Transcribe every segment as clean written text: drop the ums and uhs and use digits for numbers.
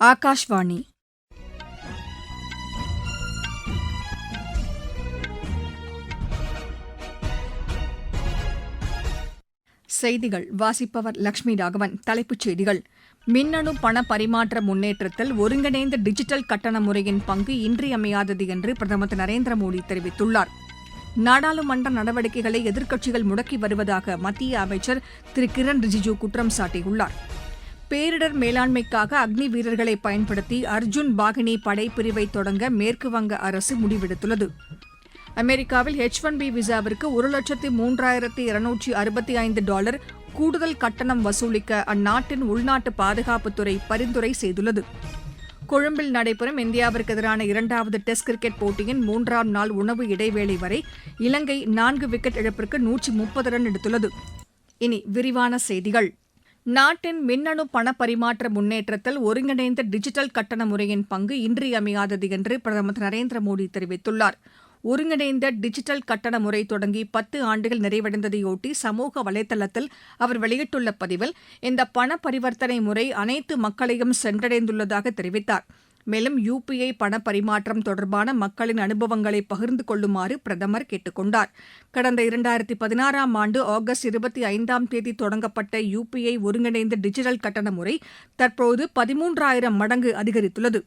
ஆகாஷ்வாணி. செய்திகள் வாசிப்பவர் லட்சுமி ராகவன். தலைப்புச் செய்திகள்: மின்னணு பண பரிமாற்ற முன்னேற்றத்தில் ஒருங்கிணைந்த டிஜிட்டல் கட்டண முறையின் பங்கு இன்றியமையாதது என்று பிரதமர் திரு நரேந்திர மோடி தெரிவித்துள்ளார். நாடாளுமன்ற நடவடிக்கைகளை எதிர்க்கட்சிகள் முடக்கி வருவதாக மத்திய அமைச்சர் திரு கிரண் ரிஜிஜூ குற்றம் சாட்டியுள்ளார். பேரிடர் மேலாண்மைக்காக அக்னி வீரர்களை பயன்படுத்தி அர்ஜுன் பாகினி படைப்பிரிவை தொடங்க மேற்குவங்க அரசு முடிவெடுத்துள்ளது. அமெரிக்காவில் H-1B விசாவிற்கு $1,03,265 கூடுதல் கட்டணம் வசூலிக்க அந்நாட்டின் உள்நாட்டு பாதுகாப்புத்துறை பரிந்துரை செய்துள்ளது. கொழும்பில் நடைபெறும் இந்தியாவிற்கு எதிரான இரண்டாவது டெஸ்ட் கிரிக்கெட் போட்டியின் 3ஆம் நாள் உணவு இடைவேளை வரை இலங்கை 4 விக்கெட் இழப்பிற்கு 130 ரன் எடுத்துள்ளது. இனி விரிவான செய்திகள். நாட்டின் மின்னணு பண பரிமாற்ற முன்னேற்றத்தில் ஒருங்கிணைந்த டிஜிட்டல் கட்டண முறையின் பங்கு இன்றியமையாதது என்று பிரதமர் திரு நரேந்திர மோடி தெரிவித்துள்ளார். ஒருங்கிணைந்த டிஜிட்டல் கட்டண முறை தொடங்கி 10 ஆண்டுகள் நிறைவடைந்ததையொட்டி சமூக வலைதளத்தில் அவர் வெளியிட்டுள்ள பதிவில் இந்த பண பரிவர்த்தனை முறை அனைத்து மக்களையும் சென்றடைந்துள்ளதாக தெரிவித்தார். மேலும் UPI பண பரிமாற்றம் தொடர்பான மக்களின் அனுபவங்களை பகிர்ந்து கொள்ளுமாறு பிரதமர் கேட்டுக் கொண்டார். கடந்த 2016ஆம் ஆண்டு ஆகஸ்ட் 25ஆம் தேதி தொடங்கப்பட்ட UPI ஒருங்கிணைந்த டிஜிட்டல் கட்டண முறை தற்போது 13,000 மடங்கு அதிகரித்துள்ளது.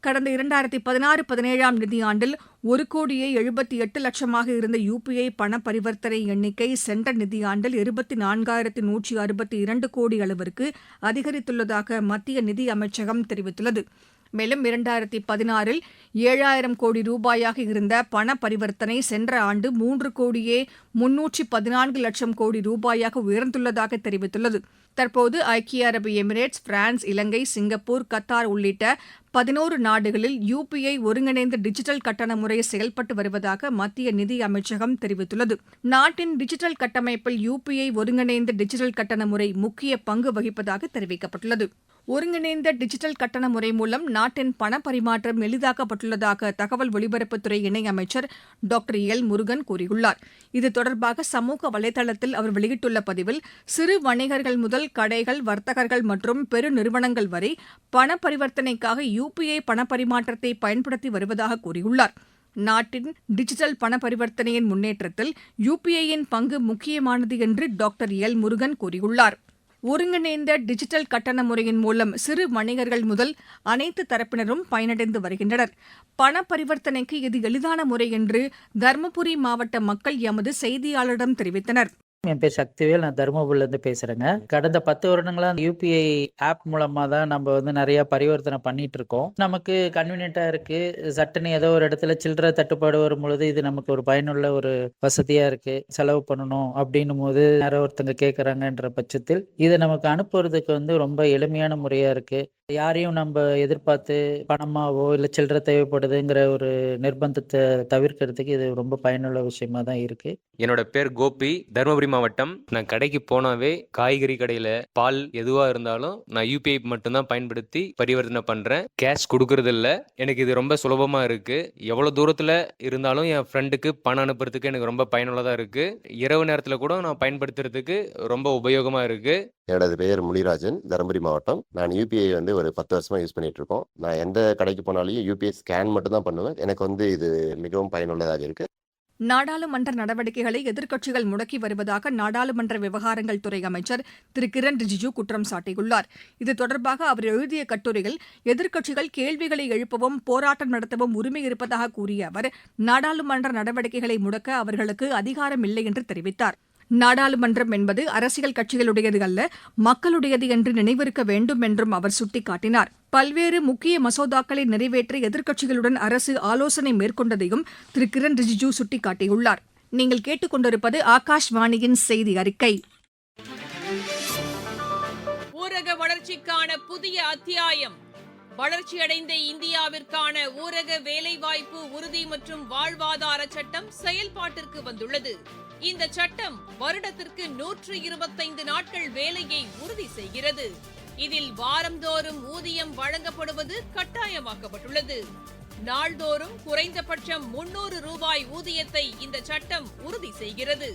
கடந்த 2016-17ஆம் நிதியாண்டில் 1,78,00,000 இருந்த UPI பண பரிவர்த்தனை எண்ணிக்கை சென்ற நிதியாண்டில் 24,162 கோடி அளவிற்கு அதிகரித்துள்ளதாக மத்திய நிதி அமைச்சகம் தெரிவித்துள்ளது. மேலும் 2016இல் 7,000 கோடி ரூபாயாக இருந்த பண பரிவர்த்தனை சென்ற ஆண்டு 3,314,00,000 கோடி ரூபாயாக உயர்ந்துள்ளதாக தெரிவித்துள்ளது. தற்போது ஐக்கிய அரபு எமிரேட்ஸ், பிரான்ஸ், இலங்கை, சிங்கப்பூர், கத்தார் உள்ளிட்ட 11 நாடுகளில் UPI ஒருங்கிணைந்த டிஜிட்டல் கட்டண முறை செயல்பட்டு வருவதாக மத்திய நிதி அமைச்சகம் தெரிவித்துள்ளது. நாட்டின் டிஜிட்டல் கட்டமைப்பில் UPI ஒருங்கிணைந்த டிஜிட்டல் கட்டண முறை முக்கிய பங்கு வகிப்பதாக தெரிவிக்கப்பட்டுள்ளது. ஒருங்கிணைந்த டிஜிட்டல் கட்டண முறை மூலம் நாட்டின் பண பரிமாற்றம் எளிதாக்கப்பட்டுள்ளதாக தகவல் ஒலிபரப்புத்துறை இணையமைச்சர் டாக்டர் எல். முருகன் கூறியுள்ளார். இது தொடர்பாக சமூக வலைதளத்தில் அவர் வெளியிட்டுள்ள பதிவில் சிறு வணிகர்கள் முதல் கடைகள், வர்த்தகர்கள் மற்றும் பெருநிறுவனங்கள் வரை பண பரிவர்த்தனைக்காக UPI பண பரிமாற்றத்தை பயன்படுத்தி வருவதாக கூறியுள்ளார். நாட்டின் டிஜிட்டல் பண பரிவர்த்தனையின் முன்னேற்றத்தில் UPI-யின் பங்கு முக்கியமானது என்று டாக்டர் எல். முருகன் கூறியுள்ளார். ஒருங்கிணைந்த டிஜிட்டல் கட்டண முறையின் மூலம் சிறு வணிகர்கள் முதல் அனைத்து தரப்பினரும் பயனடைந்து வருகின்றனர். பண பரிவர்த்தனைக்கு இது எளிதான முறை என்று தருமபுரி மாவட்ட மக்கள் எமது செய்தியாளரிடம் தெரிவித்தனர். என் பேர் சக்திவேல். நான் தருமபுரியிலேருந்து பேசுகிறேங்க. கடந்த 10 வருடங்களா UPI ஆப் மூலமாக தான் நம்ம நிறைய பரிவர்த்தனை பண்ணிட்டு இருக்கோம். நமக்கு கன்வீனியன்ட்டாக இருக்கு. சட்டுன்னு ஏதோ ஒரு இடத்துல சில்லறை தட்டுப்பாடு வரும் பொழுது இது நமக்கு ஒரு பயனுள்ள ஒரு வசதியாக இருக்கு. செலவு பண்ணணும் அப்படின்னும் போது யாரோ ஒருத்தங்க கேட்குறாங்கன்ற பட்சத்தில் இதை நமக்கு அனுப்புறதுக்கு ரொம்ப எளிமையான முறையாக இருக்கு. யாரையும் நம்ம எதிர்பார்த்து பணமாவோ இல்லை சில்லறை தேவைப்படுதுங்கிற ஒரு நிர்பந்தத்தை தவிர்க்கிறதுக்கு இது ரொம்ப பயனுள்ள விஷயமா தான் இருக்கு. என்னோட பேர் கோபி, தருமபுரி மாவட்டம். நான் கடைக்கு போனாவே காய்கறி கடையில பால் எதுவா இருந்தாலும் நான் UPI மட்டும்தான் பயன்படுத்தி பரிவர்த்தனை பண்றேன். கேஷ் கொடுக்கறது இல்ல. எனக்கு இது ரொம்ப சுலபமா இருக்கு. எவ்வளவு தூரத்துல இருந்தாலும் என் ஃப்ரெண்டுக்கு பணம் அனுப்புறதுக்கு எனக்கு ரொம்ப பயனுள்ளதா இருக்கு. இரவு நேரத்துல கூட நான் பயன்படுத்துறதுக்கு ரொம்ப உபயோகமா இருக்கு. என்னோட பேர் முனிராஜன், தருமபுரி மாவட்டம். நான் UPI ஒரு 10 வருஷமா யூஸ் பண்ணிட்டு இருக்கோம். நான் எந்த கடைக்கு போனாலும் UPI ஸ்கேன் மட்டும் தான் பண்ணுவேன். எனக்கு இது மிகவும் பயனுள்ளதாக இருக்கு. நாடாளுமன்ற நடவடிக்கைகளை எதிர்க்கட்சிகள் முடக்கி வருவதாக நாடாளுமன்ற விவகாரங்கள் துறை அமைச்சர் திரு கிரண் ரிஜிஜூ குற்றம் சாட்டியுள்ளார். இது தொடர்பாக அவர் எழுதிய கட்டுரையில் எதிர்க்கட்சிகள் கேள்விகளை எழுப்பவும் போராட்டம் நடத்தவும் உரிமை இருப்பதாக கூறிய அவர் நாடாளுமன்ற நடவடிக்கைகளை முடக்க அவர்களுக்கு அதிகாரம் இல்லை என்று தெரிவித்தார். நாடாளுமன்றம் என்பது அரசியல் கட்சிகளுடையது அல்ல, மக்களுடையது என்று நினைவிருக்க வேண்டும் என்றும் அவர் சுட்டிக்காட்டினார். பல்வேறு முக்கிய மசோதாக்களை நிறைவேற்ற எதிர்க்கட்சிகளுடன் அரசு ஆலோசனை மேற்கொண்டதையும் திரு கிரண் ரிஜிஜூ சுட்டிக்காட்டியுள்ளார். நீங்கள் கேட்டுக்கொண்டிருப்பது ஆகாஷ்வாணியின் செய்தி அறிக்கை. ஊரக வளர்ச்சிக்கான புதிய அத்தியாயம். வளர்ச்சியடைந்த இந்தியாவிற்கான ஊரக வேலைவாய்ப்பு உறுதி மற்றும் வாழ்வாதார சட்டம் செயல்பாட்டிற்கு வந்துள்ளது. இந்த சட்டம் வருடத்திற்கு 125 நாட்கள் வேலையை உறுதி செய்கிறது. இதில் வாரந்தோறும் ஊதியம் வழங்கப்படுவது கட்டாயமாக்கப்பட்டுள்ளது. நாள்தோறும் குறைந்தபட்சம் 300 ரூபாய் ஊதியத்தை இந்த சட்டம் உறுதி செய்கிறது.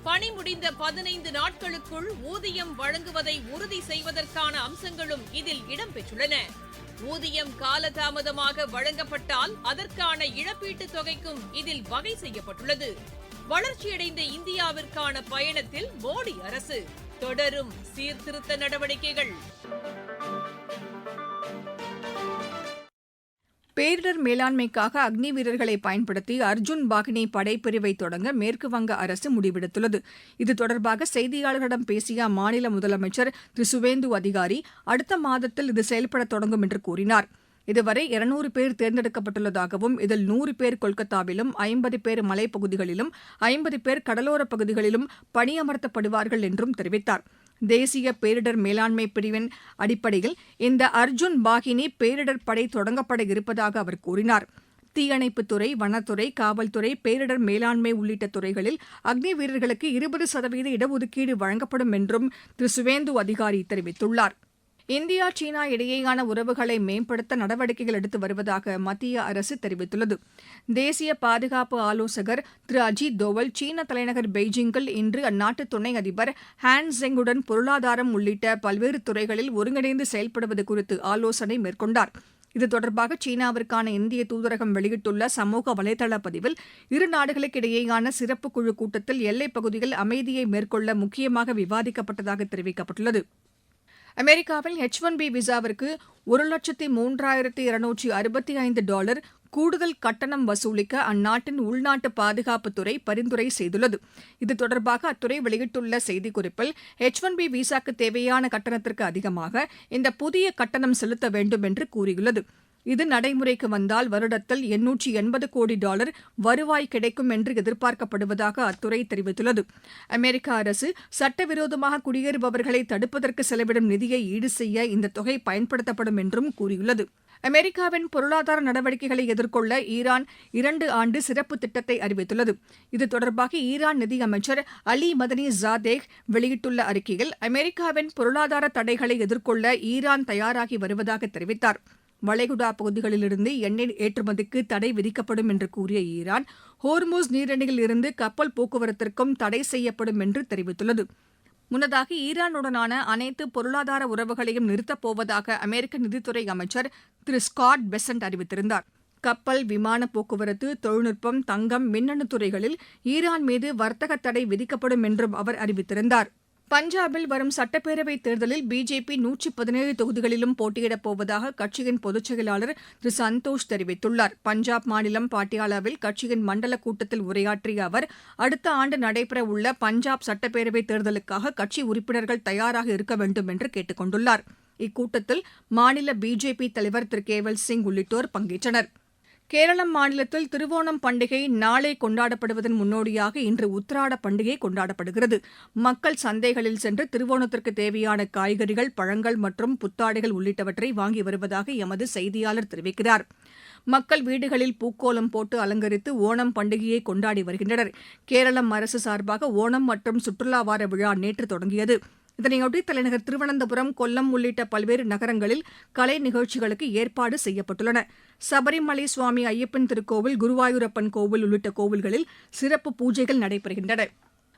பணி முடிந்த 15 நாட்களுக்குள் ஊதியம் வழங்குவதை உறுதி செய்வதற்கான அம்சங்களும் இதில் இடம்பெற்றுள்ளன. ஊதியம் காலதாமதமாக வழங்கப்பட்டால் அதற்கான இழப்பீட்டுத் தொகைக்கும் இதில் வகை செய்யப்பட்டுள்ளது. வளர்ச்சியடைந்த இந்தியாவிற்கான பயணத்தில் மோடி அரசு தொடரும் சீர்திருத்த நடவடிக்கைகள். பேரிடர் மேலாண்மைக்காக அக்னி வீரர்களை பயன்படுத்தி அர்ஜுன் பாகினி படைப்பிரிவை தொடங்க மேற்குவங்க அரசு முடிவெடுத்துள்ளது. இது தொடர்பாக செய்தியாளர்களிடம் பேசிய அம்மாநில முதலமைச்சர் திரு சுவேந்து அதிகாரி, அடுத்த மாதத்தில் இது செயல்பட தொடங்கும் என்று கூறினார். இதுவரை 200 பேர் தேர்ந்தெடுக்கப்பட்டுள்ளதாகவும் இதில் 100 பேர் கொல்கத்தாவிலும், 50 பேர் மலைப்பகுதிகளிலும், 50 பேர் கடலோரப் பகுதிகளிலும் பணியமர்த்தப்படுவார்கள் என்றும் தெரிவித்தார். தேசிய பேரிடர் மேலாண்மை பிரிவின் அடிப்படையில் இந்த அர்ஜுன் பாகினி பேரிடர் படை தொடங்கப்பட இருப்பதாக அவர் கூறினார். தீயணைப்புத்துறை, வனத்துறை, காவல்துறை, பேரிடர் மேலாண்மை உள்ளிட்ட துறைகளில் அக்னி வீரர்களுக்கு 20% இடஒதுக்கீடு வழங்கப்படும் என்றும் திரு சுவேந்து அதிகாரி தெரிவித்துள்ளார். இந்தியா, சீனா இடையேயான உறவுகளை மேம்படுத்த நடவடிக்கைகள் எடுத்து வருவதாக மத்திய அரசு தெரிவித்துள்ளது. தேசிய பாதுகாப்பு ஆலோசகர் திரு அஜித் தோவல் சீன தலைநகர் பெய்ஜிங்கில் இன்று அந்நாட்டு துணை அதிபர் ஹான் ஜெங்குடன் பொருளாதாரம் உள்ளிட்ட பல்வேறு துறைகளில் ஒருங்கிணைந்து செயல்படுவது குறித்து ஆலோசனை மேற்கொண்டார். இது தொடர்பாக சீனாவிற்கான இந்திய தூதரகம் வெளியிட்டுள்ள சமூக வலைதள பதிவில், இரு நாடுகளுக்கிடையேயான சிறப்பு குழு கூட்டத்தில் எல்லைப் பகுதியில் அமைதியை மேற்கொள்ள முக்கியமாக விவாதிக்கப்பட்டதாக தெரிவிக்கப்பட்டுள்ளது. அமெரிக்காவில் H-1B விசாவிற்கு $1,03,265 கூடுதல் கட்டணம் வசூலிக்க அந்நாட்டின் உள்நாட்டு பாதுகாப்புத்துறை பரிந்துரை செய்துள்ளது. இது தொடர்பாக அத்துறை வெளியிட்டுள்ள செய்திக்குறிப்பில், H-1B விசாக்கு தேவையான கட்டணத்திற்கு அதிகமாக இந்த புதிய கட்டணம் செலுத்த வேண்டும் என்று கூறியுள்ளது. இது நடைமுறைக்கு வந்தால் வருடத்தில் $880 கோடி வருவாய் கிடைக்கும் என்று எதிர்பார்க்கப்படுவதாக அத்துறை தெரிவித்துள்ளது. அமெரிக்க அரசு சட்டவிரோதமாக குடியேறுபவர்களை தடுப்பதற்கு செலவிடும் நிதியை ஈடு செய்ய இந்த தொகை பயன்படுத்தப்படும் என்றும் கூறியுள்ளது. அமெரிக்காவின் பொருளாதார நடவடிக்கைகளை எதிர்கொள்ள ஈரான் 2 ஆண்டு சிறப்பு திட்டத்தை அறிவித்துள்ளது. இது தொடர்பாக ஈரான் நிதியமைச்சர் அலி மதனி ஜாதேக் வெளியிட்டுள்ள அறிக்கையில், அமெரிக்காவின் பொருளாதார தடைகளை எதிர்கொள்ள ஈரான் தயாராகி வருவதாக தெரிவித்தார். வளைகுடா பகுதிகளிலிருந்து எண்ணெய் ஏற்றுமதிக்கு தடை விதிக்கப்படும் என்று கூறிய ஈரான், ஹோர்முஸ் நீரிணையில் இருந்து கப்பல் போக்குவரத்திற்கும் தடை செய்யப்படும் என்று தெரிவித்துள்ளது. முன்னதாக ஈரானுடனான அனைத்து பொருளாதார உறவுகளையும் நிறுத்தப் போவதாக அமெரிக்க நிதித்துறை அமைச்சர் திரு ஸ்காட் பெசன்ட் அறிவித்திருந்தார். கப்பல், விமான போக்குவரத்து, தொழில்நுட்பம், தங்கம், மின்னணு துறைகளில் ஈரான் மீது வர்த்தக தடை விதிக்கப்படும் என்றும் அவர் அறிவித்திருந்தார். பஞ்சாபில் வரும் சட்டப்பேரவைத் தேர்தலில் பிஜேபி 117 தொகுதிகளிலும் போட்டியிடப் போவதாக கட்சியின் பொதுச் செயலாளர் திரு சந்தோஷ் தெரிவித்துள்ளார். பஞ்சாப் மாநிலம் பாட்டியாலாவில் கட்சியின் மண்டல கூட்டத்தில் உரையாற்றிய அவர், அடுத்த ஆண்டு நடைபெறவுள்ள பஞ்சாப் சட்டப்பேரவைத் தேர்தலுக்காக கட்சி உறுப்பினர்கள் தயாராக இருக்க வேண்டும் என்று கேட்டுக் கொண்டுள்ளார். இக்கூட்டத்தில் மாநில பிஜேபி தலைவர் திரு கேவல் சிங் உள்ளிட்டோர் பங்கேற்றனர். கேரளம் மாநிலத்தில் திருவோணம் பண்டிகை நாளை கொண்டாடப்படுவதன் முன்னோடியாக இன்று உத்திராட பண்டிகை கொண்டாடப்படுகிறது. மக்கள் சந்தைகளில் சென்று திருவோணத்திற்கு தேவையான காய்கறிகள், பழங்கள் மற்றும் புத்தாடைகள் உள்ளிட்டவற்றை வாங்கி வருவதாக எமது செய்தியாளர் தெரிவிக்கிறார். மக்கள் வீடுகளில் பூக்கோலம் போட்டு அலங்கரித்து ஓணம் பண்டிகையை கொண்டாடி வருகின்றனர். கேரளம் அரசு சார்பாக ஓணம் மற்றும் சுற்றுலா வார விழா நேற்று தொடங்கியது. இதனையொட்டி தலைநகர் திருவனந்தபுரம், கொல்லம் உள்ளிட்ட பல்வேறு நகரங்களில் கலை நிகழ்ச்சிகளுக்கு ஏற்பாடு செய்யப்பட்டுள்ளன. சபரிமலை சுவாமி ஐயப்பன் திருக்கோவில், குருவாயூரப்பன் கோவில் உள்ளிட்ட கோவில்களில் சிறப்பு பூஜைகள் நடைபெறுகின்றன.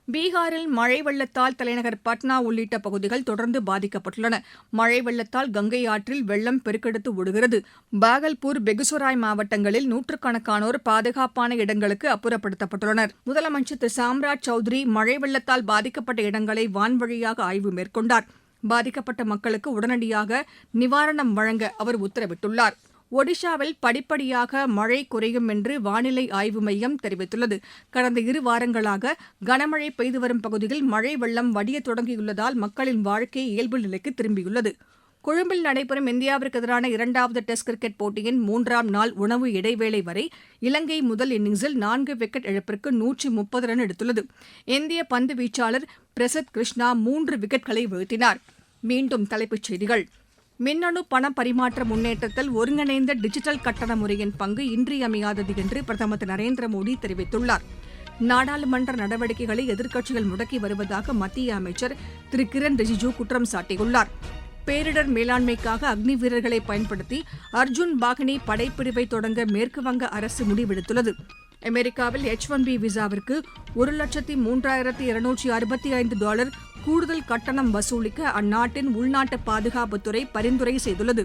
பீகாரில் மழை வெள்ளத்தால் தலைநகர் பட்னா உள்ளிட்ட பகுதிகள் தொடர்ந்து பாதிக்கப்பட்டுள்ளன. மழை வெள்ளத்தால் கங்கை ஆற்றில் வெள்ளம் பெருக்கெடுத்து ஓடுகிறது. பாகல்பூர், பெகுசராய் மாவட்டங்களில் நூற்றுக்கணக்கானோர் பாதுகாப்பான இடங்களுக்கு அப்புறப்படுத்தப்பட்டுள்ளனர். முதலமைச்சர் திரு சாம்ராஜ் சௌத்ரி மழை வெள்ளத்தால் பாதிக்கப்பட்ட இடங்களை வான்வழியாக ஆய்வு மேற்கொண்டார். பாதிக்கப்பட்ட மக்களுக்கு உடனடியாக நிவாரணம் வழங்க அவர் உத்தரவிட்டுள்ளார். ஒடிஷாவில் படிப்படியாக மழை குறையும் என்று வானிலை ஆய்வு மையம் தெரிவித்துள்ளது. கடந்த 2 வாரங்களாக கனமழை பெய்து வரும் பகுதியில் மழை வெள்ளம் வடிய தொடங்கியுள்ளதால் மக்களின் வாழ்க்கை இயல்பு நிலைக்கு திரும்பியுள்ளது. கொழும்பில் நடைபெறும் இந்தியாவிற்கு எதிரான 2வது டெஸ்ட் கிரிக்கெட் போட்டியின் 3ஆம் நாள் உணவு இடைவேளை வரை இலங்கை முதல் இன்னிங்ஸில் 4 விக்கெட் இழப்பிற்கு 130 ரன் எடுத்துள்ளது. இந்திய பந்து வீச்சாளர் பிரசித் கிருஷ்ணா 3 விக்கெட்களை வீழ்த்தினார். மீண்டும் தலைப்புச் செய்திகள். மின்னணு பண பரிமாற்ற முன்னேற்றத்தில் ஒருங்கிணைந்த டிஜிட்டல் கட்டண முறையின் பங்கு இன்றியமையாதது என்று பிரதமர் திரு நரேந்திர மோடி தெரிவித்துள்ளார். நாடாளுமன்ற நடவடிக்கைகளை எதிர்க்கட்சிகள் முடக்கி வருவதாக மத்திய அமைச்சர் திரு கிரண் ரிஜிஜூ குற்றம் சாட்டியுள்ளார். பேரிடர் மேலாண்மைக்காக அக்னி வீரர்களை பயன்படுத்தி அர்ஜுன் பாகினி படைப்பிரிவை தொடங்க மேற்குவங்க அரசு முடிவெடுத்துள்ளது. அமெரிக்காவில் H-1B விசாவிற்கு $1,03,265 கூடுதல் கட்டணம் வசூலிக்க அந்நாட்டின் உள்நாட்டு பாதுகாப்புத்துறை பரிந்துரை செய்துள்ளது.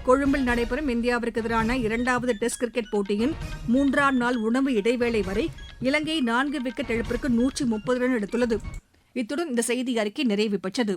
கொழும்பில் நடைபெறும் இந்தியாவிற்கு எதிரான 2வது டெஸ்ட் கிரிக்கெட் போட்டியின் 3ஆம் நாள் உணவு இடைவேளை வரை இலங்கை 4 விக்கெட் இழப்பிற்கு 130 ரன் எடுத்துள்ளது. இத்துடன் இந்த செய்தி அறிக்கை நிறைவு பெற்றது.